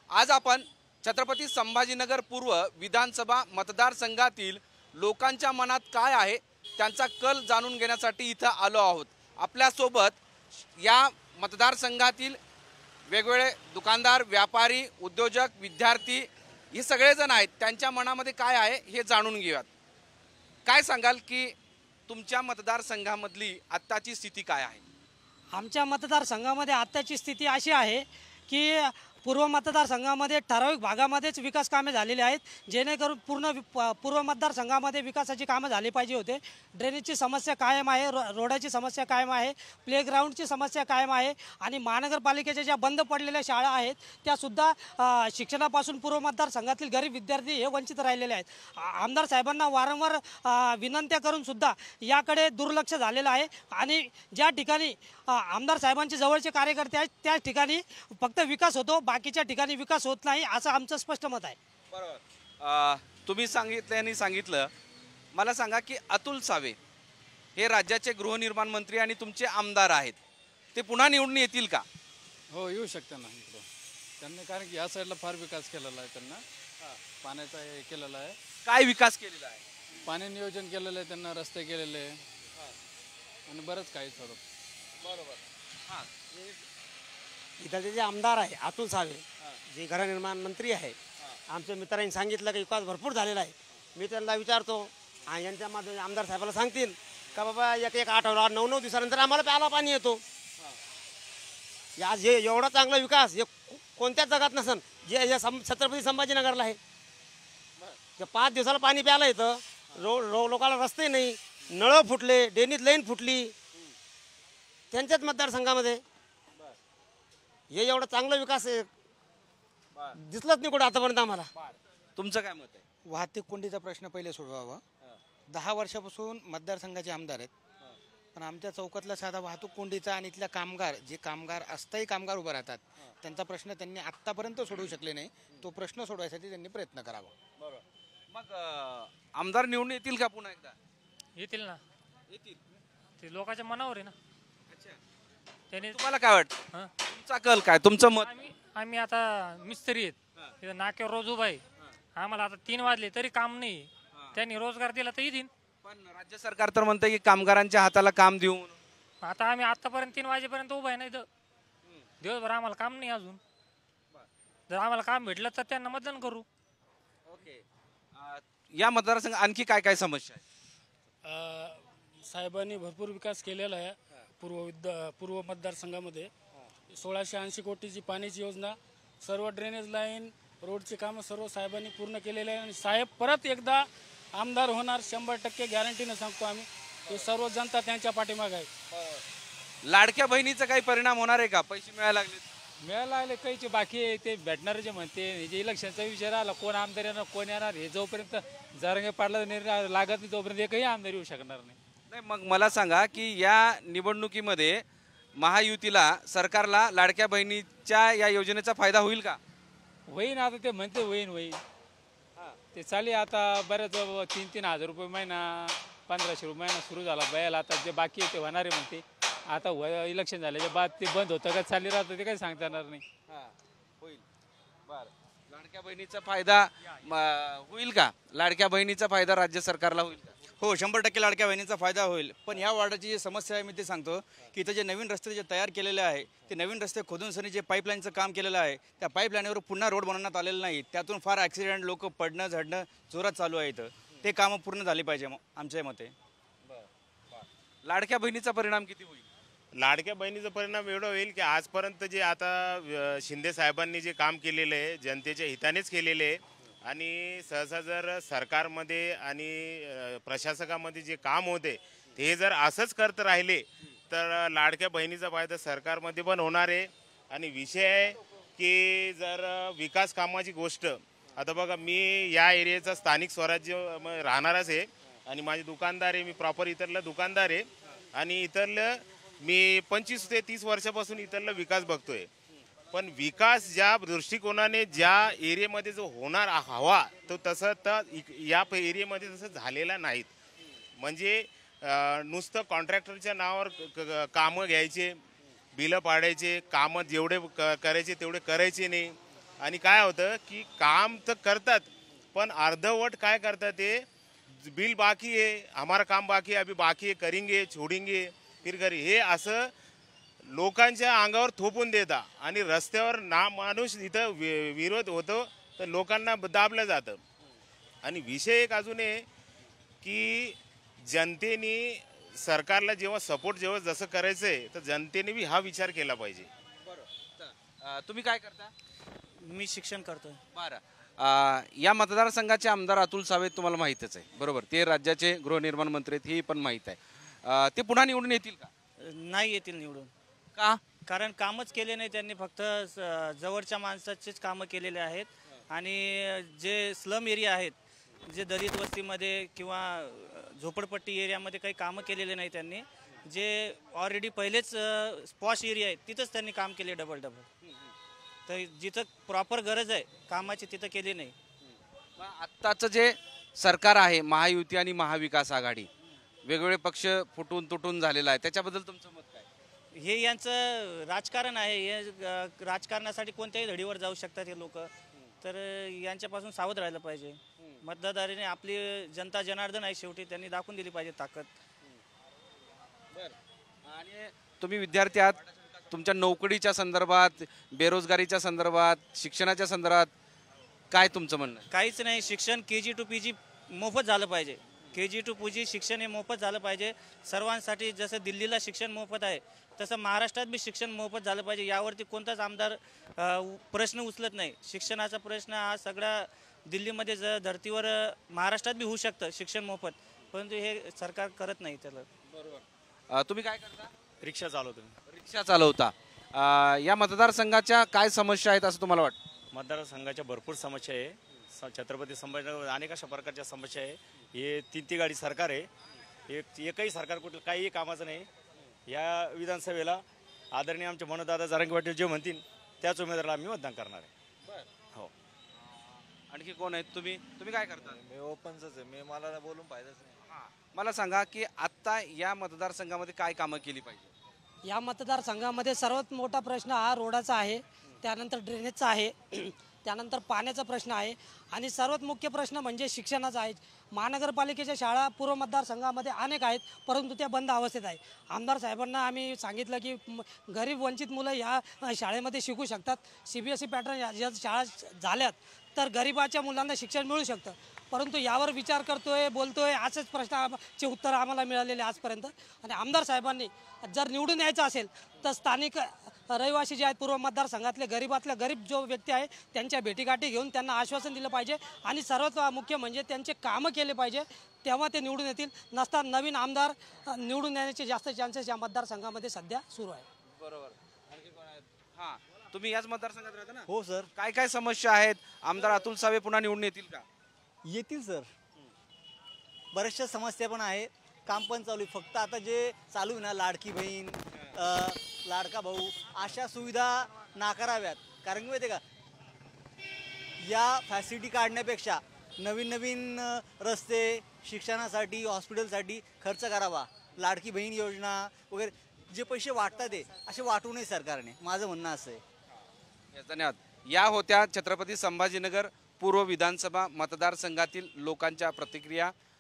आज आपण छत्रपती संभाजीनगर पूर्व विधानसभा मतदारसंघातील लोकांच्या मनात काय आहे त्यांचा कल जाणून घेण्यासाठी इथं आलो आहोत। आपल्यासोबत या मतदारसंघातील वेगवेगळे दुकानदार, व्यापारी, उद्योजक, विद्यार्थी हे सगळेजण आहेत। त्यांच्या मनामध्ये काय आहे हे जाणून घेऊयात। काय सांगाल की तुमच्या मतदारसंघामधली आत्ताची स्थिती काय आहे? आमच्या मतदारसंघामध्ये आत्ताची स्थिती अशी आहे की पूर्व मतदारसंघामध्ये ठराविक भागामध्येच विकास कामे झालेली आहेत, जेणेकरून पूर्व मतदारसंघामध्ये विकासाची कामं झाली पाहिजे होते। ड्रेनेजची समस्या कायम आहे, रोडाची समस्या कायम आहे, प्लेग्राऊंडची समस्या कायम आहे आणि महानगरपालिकेच्या ज्या बंद पडलेल्या शाळा आहेत त्यासुद्धा शिक्षणापासून पूर्व मतदारसंघातील गरीब विद्यार्थी हे वंचित राहिलेले आहेत। आमदार साहेबांना वारंवार विनंत्या करून सुद्धा याकडे दुर्लक्ष झालेलं आहे आणि ज्या ठिकाणी आमदार सांचे जवळचे कार्यकर्ते आहेत त्या ठिकाणी फक्त विकास होतो, बाकीच्या ठिकाणी विकास होत नाही, असं आमचं स्पष्ट मत आहे। बरोबर, तुम्ही सांगितलं। मला सांगा की अतुल सावे हे राज्याचे गृहनिर्माण मंत्री आणि तुमचे आमदार आहेत, ते पुन्हा निवडून येतील का? हो, येऊ शकते ना इकडं। त्यांनी कारण की या साईडला फार विकास केलेला आहे, त्यांना पाण्याचा हे केलेला आहे। काय विकास केलेला आहे? पाणी नियोजन केलेलं आहे त्यांना, रस्ते केलेले आणि बरंच काही स्वरूप। बरोबर, हां। इथले जे आमदार आहे अतुल सावे, जे गृहनिर्माण मंत्री आहे, आमच्या मित्रांनी सांगितलं की विकास भरपूर झालेला आहे। मी त्यांना विचारतो आणि यांच्या माध्यमातून आमदार साहेबाला सांगतील का बाबा एक आठवडा 9 दिवसानंतर आम्हाला प्यायला पाणी येतो। आज हे एवढा चांगला विकास हे कोणत्याच जगात नसन जे छत्रपती संभाजीनगरला आहे। 5 दिवसाला पाणी प्यायला येतं, लोकांना रस्ते नाही, नळं फुटले, ड्रेनेज लाईन फुटली त्यांच्याच मतदारसंघामध्ये। हे एवढा चांगला विकास दिसलाच नाही कुठं आतापर्यंत आम्हाला। तुमचं काय मत आहे? वाहतूक कोंडीचा प्रश्न पहिले सोडवावा। 10 वर्षापासून मतदारसंघाचे आमदार आहेत, पण आमच्या चौकातला साधा वाहतूक कोंडीचा आणि इथल्या कामगार अस्थायी कामगार उभं राहतात त्यांचा प्रश्न त्यांनी आत्तापर्यंत सोडवू शकले नाही। तो प्रश्न सोडवायसाठी त्यांनी प्रयत्न करावा। बरोबर, मग आमदार निवडून येतील का पुन्हा एकदा? येतील ना, येतील, ते लोकांच्या मनावर आहे ना। अच्छा, त्याने तुम्हाला काय वाटतं? तुमचा कल काय, तुमचं मत? आम्ही आता मिस्त्री आहेत, इथं नाक्यावर रोज उभा आहे। आम्हाला आता 3 वाजले तरी काम नाही, त्यांनी रोजगार दिला तर येतील। पण राज्य सरकार तर म्हणतं की कामगारांच्या हाताला काम देऊन, आता आम्ही आतापर्यंत 3 वाजेपर्यंत उभा आहे ना इथं, दिवसभर आम्हाला काम नाही अजून। जर आम्हाला काम भेटलं तर त्यांना मतदान करू। ओके, या मतदारसंघ आणखी काय काय समस्या आहे? साहेबांनी भरपूर विकास केलेला आहे पूर्व मतदारसंघामध्ये। 1680 कोटीची पाण्याची योजना, सर्व ड्रेनेज लाईन, रोडची कामं सर्व साहेबांनी पूर्ण केलेले आहे आणि साहेब परत एकदा आमदार होणार 100% गॅरंटीनं सांगतो आम्ही। हे सर्व जनता त्यांच्या पाठीमागे आहे। लाडक्या बहिणीचा काही परिणाम होणार आहे का? पैसे मिळायला लागले? मिळायला लागले काहीचे बाकी आहे, ते भेटणारे जे म्हणते जे इलेक्शनचा विषय राहिला, कोण आमदार येणार कोण येणार हे जोपर्यंत जरंगे पाडला निर्णय लागत नाही तोपर्यंत एकही आमदार येऊ शकणार नाही। मग मला सांगा की या निवडणुकीमध्ये महायुतीला, सरकारला लाडक्या बहिणीच्या या योजनेचा फायदा होईल का? होईन, आता ते म्हणते होईन ते चालेल। आता बऱ्याच 3-3 हजार रुपये महिना, 1500 रुपये महिना सुरू झाला बयाला। आता जे बाकी आहे ते होणार आहे म्हणते। आता इलेक्शन झाल्याच्या बाद ते बंद होतं का चालू राहतं ते काही सांगता येणार नाही। होईल, बरं। लाडक्या बहिणीचा फायदा होईल का? लाडक्या बहिणीचा फायदा राज्य सरकारला होईल का? हो, 100% लाडक्या बहिणीचा फायदा होईल। पण ह्या वॉर्डाची जी समस्या आहे मी ते सांगतो की इथं जे नवीन रस्ते जे तयार केलेले आहे ते नवीन रस्ते खोदून सनी जे पाईपलाईनचं काम केलेलं आहे त्या पाईपलाईनवर पुन्हा रोड बनवण्यात आलेलं नाही। त्यातून फार ॲक्सिडेंट, लोक पडणं झडणं जोरात चालू आहे। इथं ते कामं पूर्ण झाली पाहिजे आमच्या मते। लाडक्या बहिणीचा परिणाम किती होईल? लाडक्या बहिणीचा परिणाम एवढा होईल की आजपर्यंत जे आता शिंदे साहेबांनी जे काम केलेलं आहे जनतेच्या हितानेच केलेले आहे आणि सहसा जर सरकारमध्ये आणि प्रशासकामध्ये जे काम होते ते जर असंच करत राहिले तर लाडक्या बहिणीचा फायदा सरकारमध्ये पण होणार आहे। आणि विषय आहे की जर विकास कामाची गोष्ट, आता बघा मी या एरियाचा स्थानिक स्वराज्य राहणारच आहे आणि माझे दुकानदार आहे, मी प्रॉपर इथरला दुकानदार आहे आणि इथरलं मी 25 ते 30 वर्षापासून इथरला विकास बघतोय। पण विकास ज्या दृष्टिकोनाने ज्या एरियामध्ये जो होणार हवा तो तसं तर या एरियामध्ये तसं झालेला नाहीत। म्हणजे नुसतं कॉन्ट्रॅक्टरच्या नावावर कामं घ्यायचे, बिलं पाडायचे, कामं जेवढे करायचे तेवढे करायचे नाही आणि काय होतं की काम तर करतात पण अर्धवट काय करतात ते बिल बाकी आहे, हमारा काम बाकी आहे, अभी बाकी आहे, करेंगे छोडेंगे फिर करी, हे असं लोकांच्या अंगावर थोपून देता आणि रस्त्यावर ना माणूस इथं विरोध होतो तर लोकांना दाबलं जातं. आणि विषय एक अजून आहे की जनतेने सरकारला जेव्हा सपोर्ट जेव्हा जसं करायचं आहे तर जनतेने बी हा विचार केला पाहिजे. तुम्ही काय करता? मी शिक्षण करतोय. बरं, या मतदारसंघाचे आमदार अतुल सावे तुम्हाला माहीतच आहे बरोबर, ते राज्याचे गृहनिर्माण मंत्री आहेत हे पण माहीत आहे. ते पुन्हा निवडून येतील का? नाही येतील निवडून. का? कारण कामच केले नाही त्यांनी, फक्त जवळच्या माणसाचेच कामं केलेले आहेत. आणि जे स्लम एरिया आहेत, जे दलित वस्तीमध्ये किंवा झोपडपट्टी एरियामध्ये काही कामं केलेले नाही त्यांनी. जे ऑलरेडी पहिलेच पॉश एरिया आहेत तिथंच त्यांनी काम केले डबल. तर जिथं प्रॉपर गरज आहे कामाची तिथं केली नाही. आत्ताचं जे सरकार आहे महायुती आणि महाविकास आघाडी, वेगवेगळे पक्ष फुटून तुटून झालेला आहे, त्याच्याबद्दल तुमचं मत काय? हे यांचं राजकारण आहे. हे राजकारणासाठी कोणत्याही धडीवर जाऊ शकतात हे लोक. तर यांच्यापासून सावध राहिलं पाहिजे. मतदाराने आपली जनता जनार्दन आहे शेवटी, त्यांनी दाखवून दिली पाहिजे ताकद. आणि तुम्ही विद्यार्थी आहात, तुमच्या नोकरीच्या संदर्भात, बेरोजगारीच्या संदर्भात, शिक्षणाच्या संदर्भात काय तुमचं म्हणणं? काहीच नाही. शिक्षण KG to PG मोफत झालं पाहिजे. KG to PG शिक्षण हे मोफत झालं पाहिजे सर्वांसाठी. जसं दिल्लीला शिक्षण मोफत आहे तसं महाराष्ट्रात बी शिक्षण मोफत झालं पाहिजे. यावरती कोणताच आमदार प्रश्न उचलत नाही. शिक्षणाचा प्रश्न हा सगळा दिल्लीमध्ये धर्तीवर महाराष्ट्रात बी होऊ शकतं शिक्षण मोफत, परंतु हे सरकार करत नाही त्याला. बरोबर. तुम्ही काय करता? रिक्षा चालवतो. रिक्षा चालवता. या मतदारसंघाच्या काय समस्या आहेत असं तुम्हाला वाटतं? मतदारसंघाच्या भरपूर समस्या आहे. छत्रपती संभाजीनगर अनेक अशा प्रकारच्या समस्या आहे. हे तीन गाडी सरकार आहे, एकही सरकार कुठलं काहीही कामाचं नाही. या विधानसभेला आदरणीय आमचे मनोजदादा जरांगे पाटील जे म्हणतील त्याच उमेदवाराला आम्ही मतदान करणार आहे. हो. आणखी कोण आहेत? तुम्ही काय करता? मी ओपनच आहे. मला बोलून फायदाच नाही. मला सांगा की आत्ता या मतदारसंघामध्ये काय कामं केली पाहिजे? या मतदारसंघामध्ये सर्वात मोठा प्रश्न हा रोडाचा आहे, त्यानंतर ड्रेनेजचा आहे, त्यानंतर पाण्याचा प्रश्न आहे आणि सर्वात मुख्य प्रश्न म्हणजे शिक्षणाचा आहे. महानगरपालिकेच्या शाळा पूर्व मतदारसंघामध्ये अनेक आहेत, परंतु त्या बंद अवस्थेत आहे. आमदार साहेबांना आम्ही सांगितलं की गरीब वंचित मुलं या शाळेमध्ये शिकू शकतात. CBSE पॅटर्न या शाळा झाल्यात तर गरिबाच्या मुलांना शिक्षण मिळू शकतं, परंतु यावर विचार करतोय, बोलतोय, असेच प्रश्नाचे उत्तर आम्हाला मिळालेले आजपर्यंत. आणि आमदार साहेबांनी जर निवडून यायचं असेल तर स्थानिक रहिवासी जे आहेत पूर्व मतदारसंघातले गरीबातल्या गरीब जो व्यक्ती आहे त्यांच्या भेटीगाठी घेऊन त्यांना आश्वासन दिलं पाहिजे आणि सर्वात मुख्य म्हणजे त्यांचे कामं केले पाहिजे, तेव्हा ते निवडून येतील. नसता नवीन आमदार निवडून येण्याचे जास्त चान्सेस या मतदारसंघामध्ये सध्या सुरू आहे. बरोबर. आणखी कोण आहेत? हां, तुम्ही याच मतदारसंघात राहता ना? हो सर. काय काय समस्या आहेत? आमदार अतुल सावे पुन्हा निवडून येतील का? येतील सर. बऱ्याचशा समस्या पण आहे, काम पण चालू आहे. फक्त आता जे चालू आहे ना, लाडकी बहीण, लाडका भाऊ, अशा सुविधा नाकाराव्यात. कारण की माहिती आहे का, या फॅसिलिटी काढण्यापेक्षा नवीन नवीन रस्ते, शिक्षणासाठी, हॉस्पिटलसाठी खर्च करावा. लाडकी बहीण योजना वगैरे जे पैसे वाटतात ते असे वाटू नये सरकारने, माझं म्हणणं असं आहे. धन्यवाद. या होत्या छत्रपती संभाजीनगर पूर्व विधानसभा मतदारसंघातील लोकांच्या प्रतिक्रिया.